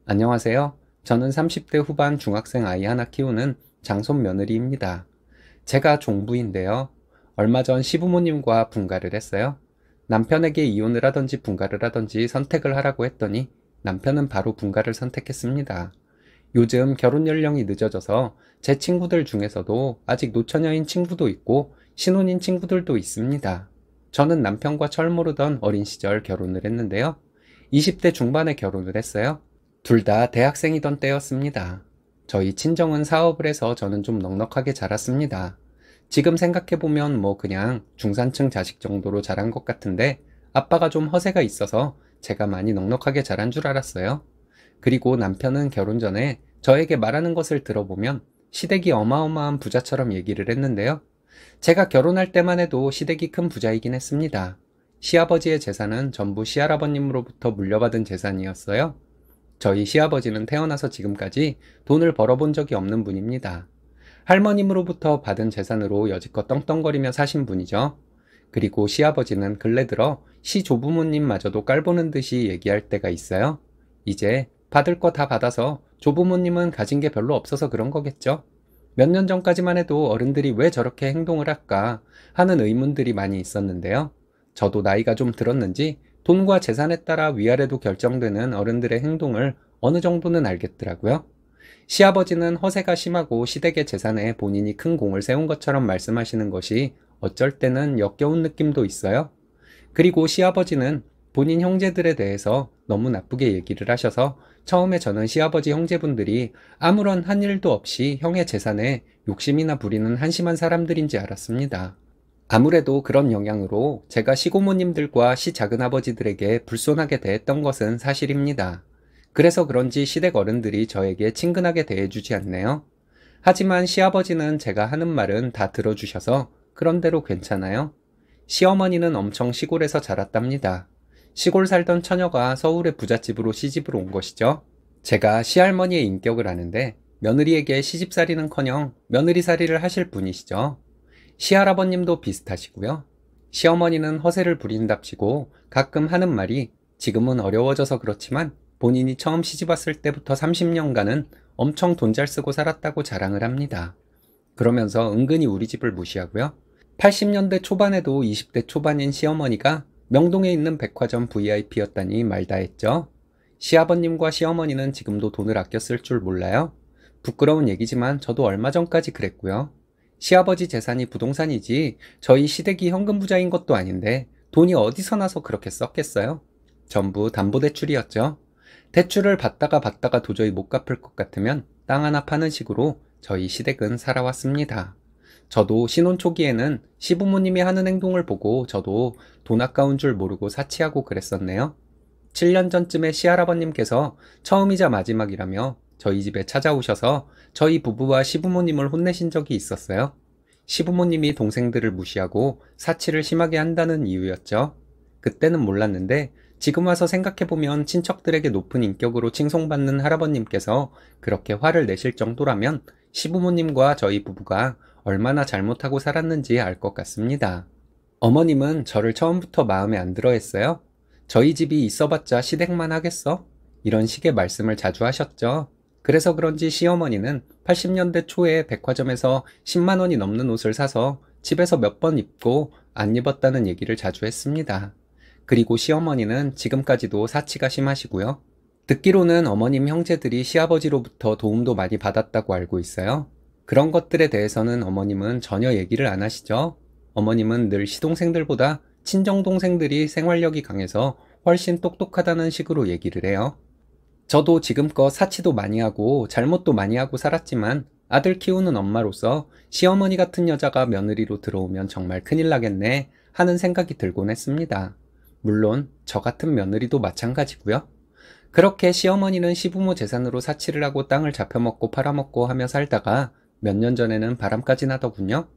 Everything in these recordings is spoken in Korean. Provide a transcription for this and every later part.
안녕하세요. 저는 30대 후반 중학생 아이 하나 키우는 장손 며느리입니다. 제가 종부인데요. 얼마 전 시부모님과 분가를 했어요. 남편에게 이혼을 하던지 분가를 하던지 선택을 하라고 했더니 남편은 바로 분가를 선택했습니다. 요즘 결혼 연령이 늦어져서 제 친구들 중에서도 아직 노처녀인 친구도 있고 신혼인 친구들도 있습니다. 저는 남편과 철모르던 어린 시절 결혼을 했는데요. 20대 중반에 결혼을 했어요. 둘 다 대학생이던 때였습니다. 저희 친정은 사업을 해서 저는 좀 넉넉하게 자랐습니다. 지금 생각해보면 뭐 그냥 중산층 자식 정도로 자란 것 같은데 아빠가 좀 허세가 있어서 제가 많이 넉넉하게 자란 줄 알았어요. 그리고 남편은 결혼 전에 저에게 말하는 것을 들어보면 시댁이 어마어마한 부자처럼 얘기를 했는데요. 제가 결혼할 때만 해도 시댁이 큰 부자이긴 했습니다. 시아버지의 재산은 전부 시할아버님으로부터 물려받은 재산이었어요. 저희 시아버지는 태어나서 지금까지 돈을 벌어본 적이 없는 분입니다. 할머님으로부터 받은 재산으로 여지껏 떵떵거리며 사신 분이죠. 그리고 시아버지는 근래 들어 시조부모님마저도 깔보는 듯이 얘기할 때가 있어요. 이제 받을 거 다 받아서 조부모님은 가진 게 별로 없어서 그런 거겠죠. 몇 년 전까지만 해도 어른들이 왜 저렇게 행동을 할까 하는 의문들이 많이 있었는데요. 저도 나이가 좀 들었는지 돈과 재산에 따라 위아래도 결정되는 어른들의 행동을 어느 정도는 알겠더라고요. 시아버지는 허세가 심하고 시댁의 재산에 본인이 큰 공을 세운 것처럼 말씀하시는 것이 어쩔 때는 역겨운 느낌도 있어요. 그리고 시아버지는 본인 형제들에 대해서 너무 나쁘게 얘기를 하셔서 처음에 저는 시아버지 형제분들이 아무런 한 일도 없이 형의 재산에 욕심이나 부리는 한심한 사람들인지 알았습니다. 아무래도 그런 영향으로 제가 시고모님들과 시작은아버지들에게 불손하게 대했던 것은 사실입니다. 그래서 그런지 시댁 어른들이 저에게 친근하게 대해주지 않네요. 하지만 시아버지는 제가 하는 말은 다 들어주셔서 그런대로 괜찮아요. 시어머니는 엄청 시골에서 자랐답니다. 시골 살던 처녀가 서울의 부잣집으로 시집을 온 것이죠. 제가 시할머니의 인격을 아는데 며느리에게 시집살이는커녕 며느리살이를 하실 분이시죠. 시할아버님도 비슷하시고요. 시어머니는 허세를 부린답시고 가끔 하는 말이 지금은 어려워져서 그렇지만 본인이 처음 시집왔을 때부터 30년간은 엄청 돈 잘 쓰고 살았다고 자랑을 합니다. 그러면서 은근히 우리 집을 무시하고요. 80년대 초반에도 20대 초반인 시어머니가 명동에 있는 백화점 VIP였다니 말다 했죠. 시아버님과 시어머니는 지금도 돈을 아껴 쓸 줄 몰라요. 부끄러운 얘기지만 저도 얼마 전까지 그랬고요. 시아버지 재산이 부동산이지 저희 시댁이 현금 부자인 것도 아닌데 돈이 어디서 나서 그렇게 썼겠어요? 전부 담보대출이었죠. 대출을 받다가 도저히 못 갚을 것 같으면 땅 하나 파는 식으로 저희 시댁은 살아왔습니다. 저도 신혼 초기에는 시부모님이 하는 행동을 보고 저도 돈 아까운 줄 모르고 사치하고 그랬었네요. 7년 전쯤에 시할아버님께서 처음이자 마지막이라며 저희 집에 찾아오셔서 저희 부부와 시부모님을 혼내신 적이 있었어요. 시부모님이 동생들을 무시하고 사치를 심하게 한다는 이유였죠. 그때는 몰랐는데 지금 와서 생각해보면 친척들에게 높은 인격으로 칭송받는 할아버님께서 그렇게 화를 내실 정도라면 시부모님과 저희 부부가 얼마나 잘못하고 살았는지 알 것 같습니다. 어머님은 저를 처음부터 마음에 안 들어 했어요. 저희 집이 있어봤자 시댁만 하겠어? 이런 식의 말씀을 자주 하셨죠. 그래서 그런지 시어머니는 80년대 초에 백화점에서 10만 원이 넘는 옷을 사서 집에서 몇 번 입고 안 입었다는 얘기를 자주 했습니다. 그리고 시어머니는 지금까지도 사치가 심하시고요. 듣기로는 어머님 형제들이 시아버지로부터 도움도 많이 받았다고 알고 있어요. 그런 것들에 대해서는 어머님은 전혀 얘기를 안 하시죠. 어머님은 늘 시동생들보다 친정동생들이 생활력이 강해서 훨씬 똑똑하다는 식으로 얘기를 해요. 저도 지금껏 사치도 많이 하고 잘못도 많이 하고 살았지만 아들 키우는 엄마로서 시어머니 같은 여자가 며느리로 들어오면 정말 큰일 나겠네 하는 생각이 들곤 했습니다. 물론 저 같은 며느리도 마찬가지고요. 그렇게 시어머니는 시부모 재산으로 사치를 하고 땅을 잡혀먹고 팔아먹고 하며 살다가 몇 년 전에는 바람까지 나더군요.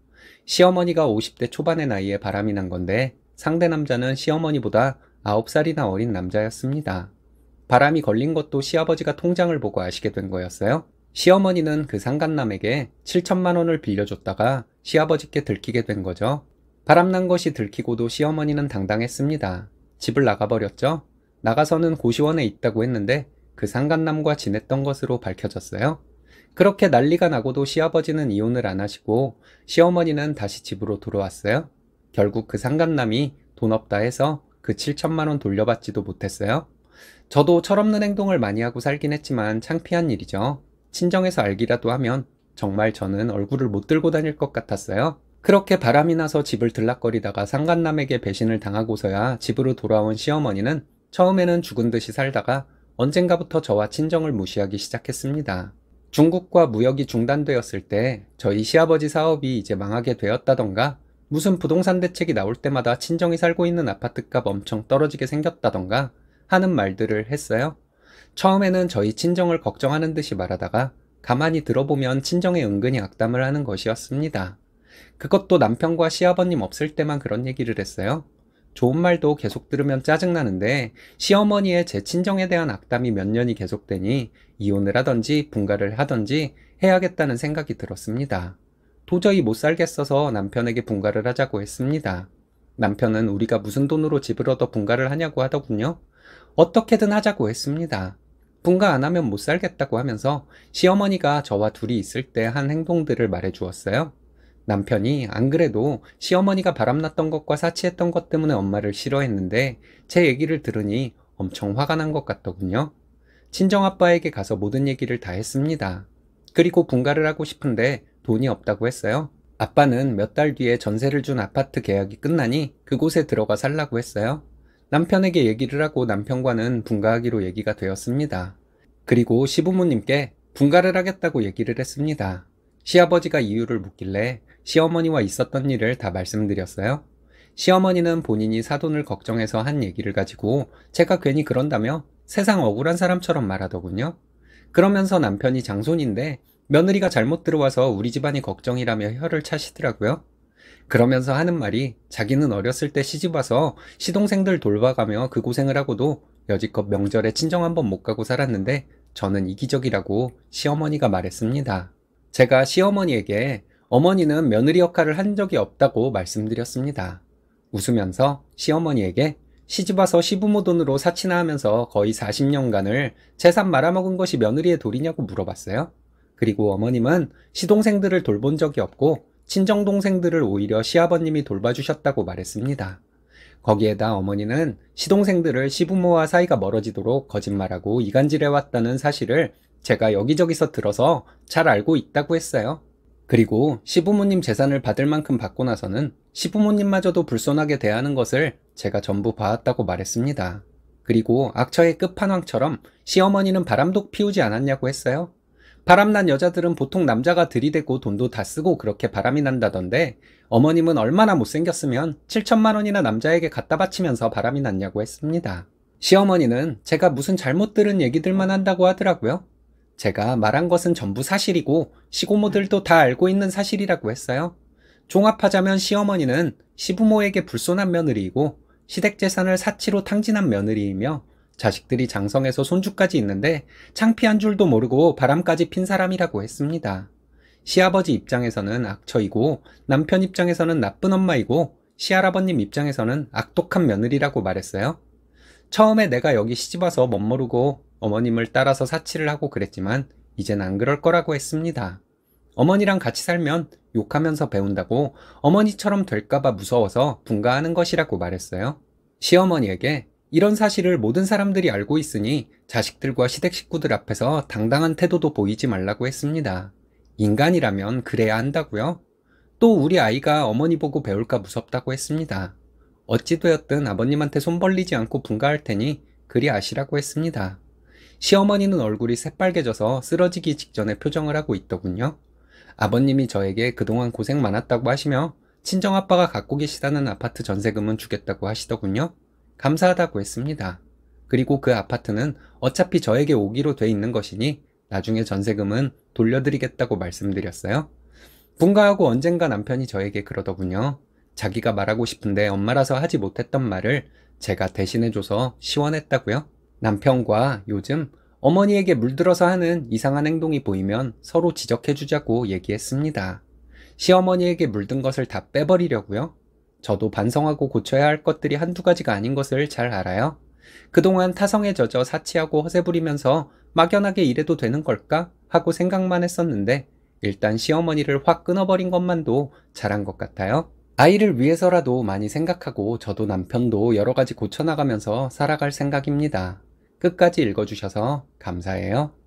시어머니가 50대 초반의 나이에 바람이 난 건데 상대 남자는 시어머니보다 9살이나 어린 남자였습니다. 바람이 걸린 것도 시아버지가 통장을 보고 아시게 된 거였어요. 시어머니는 그 상간남에게 7천만 원을 빌려줬다가 시아버지께 들키게 된 거죠. 바람난 것이 들키고도 시어머니는 당당했습니다. 집을 나가버렸죠. 나가서는 고시원에 있다고 했는데 그 상간남과 지냈던 것으로 밝혀졌어요. 그렇게 난리가 나고도 시아버지는 이혼을 안 하시고 시어머니는 다시 집으로 돌아왔어요. 결국 그 상간남이 돈 없다 해서 그 7천만 원 돌려받지도 못했어요. 저도 철없는 행동을 많이 하고 살긴 했지만 창피한 일이죠. 친정에서 알기라도 하면 정말 저는 얼굴을 못 들고 다닐 것 같았어요. 그렇게 바람이 나서 집을 들락거리다가 상간남에게 배신을 당하고서야 집으로 돌아온 시어머니는 처음에는 죽은 듯이 살다가 언젠가부터 저와 친정을 무시하기 시작했습니다. 중국과 무역이 중단되었을 때 저희 시아버지 사업이 이제 망하게 되었다던가 무슨 부동산 대책이 나올 때마다 친정이 살고 있는 아파트값 엄청 떨어지게 생겼다던가 하는 말들을 했어요. 처음에는 저희 친정을 걱정하는 듯이 말하다가 가만히 들어보면 친정에 은근히 악담을 하는 것이었습니다. 그것도 남편과 시아버님 없을 때만 그런 얘기를 했어요. 좋은 말도 계속 들으면 짜증나는데 시어머니의 제 친정에 대한 악담이 몇 년이 계속되니 이혼을 하던지 분가를 하던지 해야겠다는 생각이 들었습니다. 도저히 못 살겠어서 남편에게 분가를 하자고 했습니다. 남편은 우리가 무슨 돈으로 집을 얻어 분가를 하냐고 하더군요. 어떻게든 하자고 했습니다. 분가 안 하면 못 살겠다고 하면서 시어머니가 저와 둘이 있을 때 한 행동들을 말해 주었어요. 남편이 안 그래도 시어머니가 바람났던 것과 사치했던 것 때문에 엄마를 싫어했는데 제 얘기를 들으니 엄청 화가 난 것 같더군요. 친정아빠에게 가서 모든 얘기를 다 했습니다. 그리고 분가를 하고 싶은데 돈이 없다고 했어요. 아빠는 몇 달 뒤에 전세를 준 아파트 계약이 끝나니 그곳에 들어가 살라고 했어요. 남편에게 얘기를 하고 남편과는 분가하기로 얘기가 되었습니다. 그리고 시부모님께 분가를 하겠다고 얘기를 했습니다. 시아버지가 이유를 묻길래 시어머니와 있었던 일을 다 말씀드렸어요. 시어머니는 본인이 사돈을 걱정해서 한 얘기를 가지고 제가 괜히 그런다며 세상 억울한 사람처럼 말하더군요. 그러면서 남편이 장손인데 며느리가 잘못 들어와서 우리 집안이 걱정이라며 혀를 차시더라고요. 그러면서 하는 말이 자기는 어렸을 때 시집와서 시동생들 돌봐가며 그 고생을 하고도 여지껏 명절에 친정 한번 못 가고 살았는데 저는 이기적이라고 시어머니가 말했습니다. 제가 시어머니에게 어머니는 며느리 역할을 한 적이 없다고 말씀드렸습니다. 웃으면서 시어머니에게 시집와서 시부모 돈으로 사치나 하면서 거의 40년간을 재산 말아먹은 것이 며느리의 도리냐고 물어봤어요. 그리고 어머님은 시동생들을 돌본 적이 없고 친정동생들을 오히려 시아버님이 돌봐주셨다고 말했습니다. 거기에다 어머니는 시동생들을 시부모와 사이가 멀어지도록 거짓말하고 이간질해왔다는 사실을 제가 여기저기서 들어서 잘 알고 있다고 했어요. 그리고 시부모님 재산을 받을 만큼 받고 나서는 시부모님마저도 불손하게 대하는 것을 제가 전부 봐왔다고 말했습니다. 그리고 악처의 끝판왕처럼 시어머니는 바람도 피우지 않았냐고 했어요. 바람난 여자들은 보통 남자가 들이대고 돈도 다 쓰고 그렇게 바람이 난다던데 어머님은 얼마나 못생겼으면 7천만 원이나 남자에게 갖다 바치면서 바람이 났냐고 했습니다. 시어머니는 제가 무슨 잘못 들은 얘기들만 한다고 하더라고요. 제가 말한 것은 전부 사실이고 시고모들도 다 알고 있는 사실이라고 했어요. 종합하자면 시어머니는 시부모에게 불손한 며느리이고 시댁재산을 사치로 탕진한 며느리이며 자식들이 장성해서 손주까지 있는데 창피한 줄도 모르고 바람까지 핀 사람이라고 했습니다. 시아버지 입장에서는 악처이고 남편 입장에서는 나쁜 엄마이고 시할아버님 입장에서는 악독한 며느리라고 말했어요. 처음에 내가 여기 시집와서 멋모르고 어머님을 따라서 사치를 하고 그랬지만 이젠 안 그럴 거라고 했습니다. 어머니랑 같이 살면 욕하면서 배운다고 어머니처럼 될까봐 무서워서 분가하는 것이라고 말했어요. 시어머니에게 이런 사실을 모든 사람들이 알고 있으니 자식들과 시댁 식구들 앞에서 당당한 태도도 보이지 말라고 했습니다. 인간이라면 그래야 한다고요? 또 우리 아이가 어머니 보고 배울까 무섭다고 했습니다. 어찌되었든 아버님한테 손 벌리지 않고 분가할 테니 그리 아시라고 했습니다. 시어머니는 얼굴이 새빨개져서 쓰러지기 직전에 표정을 하고 있더군요. 아버님이 저에게 그동안 고생 많았다고 하시며 친정아빠가 갖고 계시다는 아파트 전세금은 주겠다고 하시더군요. 감사하다고 했습니다. 그리고 그 아파트는 어차피 저에게 오기로 돼 있는 것이니 나중에 전세금은 돌려드리겠다고 말씀드렸어요. 분가하고 언젠가 남편이 저에게 그러더군요. 자기가 말하고 싶은데 엄마라서 하지 못했던 말을 제가 대신해줘서 시원했다고요. 남편과 요즘 어머니에게 물들어서 하는 이상한 행동이 보이면 서로 지적해주자고 얘기했습니다. 시어머니에게 물든 것을 다 빼버리려고요. 저도 반성하고 고쳐야 할 것들이 한두 가지가 아닌 것을 잘 알아요. 그동안 타성에 젖어 사치하고 허세 부리면서 막연하게 이래도 되는 걸까? 하고 생각만 했었는데 일단 시어머니를 확 끊어버린 것만도 잘한 것 같아요. 아이를 위해서라도 많이 생각하고 저도 남편도 여러 가지 고쳐나가면서 살아갈 생각입니다. 끝까지 읽어주셔서 감사해요.